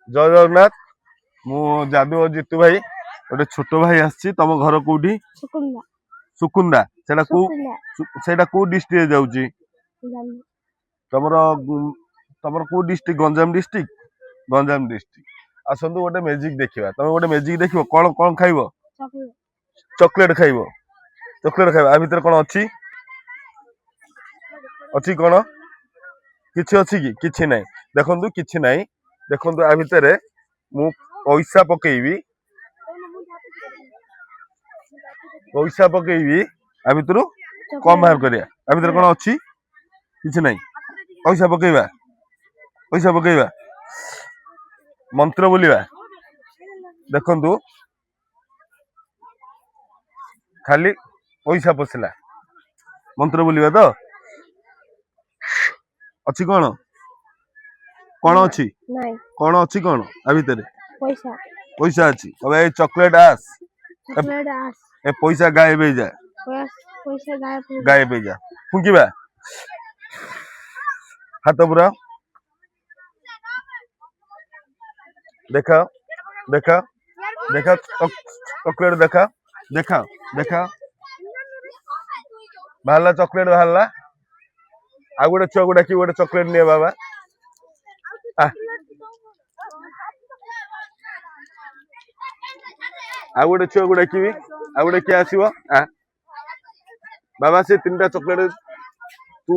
जय जगन्नाथ मु जादू जितू भाई गोटे छोट भाई आसी तुम घर कोठी सुकुंदा सुकुंदा सुकुंदा सेटा को डिस्ट्रिक्ट जाउची जानी तमरो तमरो को डिस्ट्रिक्ट गंजाम डिस्ट्रिक्ट आसंतु गोटे मैजिक देखिबा तमे गोटे मैजिक देखिबो कोन कोन खाइबो चॉकलेट चॉकलेट खाइबो आ भीतर कोन अछि कोन किछि अछि कि किछि नै देखंतु किछि नै देखंतु आ भीतर मु पैसा पकेइबी आ भीतर कम बाहर करिया आ भीतर कोन अछि किछि नै पैसा पकेइबा मंत्र बोलिबा देखंतु खाली पैसा पसिला मंत्र बोलिबा तो अछि कोन कोन अछि नहीं कोन अछि कोन आ भीतर पैसा पैसा अछि अब ए चॉकलेट आस चॉकलेट आस ए पैसा गायब हो जा पैसा गायब हो जा फुंकीबा हाथ पूरा देखा देखा देखा चॉकलेट देखा देखा देखा बाहरला चॉकलेट बाहरला आ गोटे छुआ गुडा कि गोटे चॉकलेट निये बाबा आ गोटे छुआ गुडा कि आ गोटे किए आसीबो आ बाबा से तीनटा चॉकलेट तू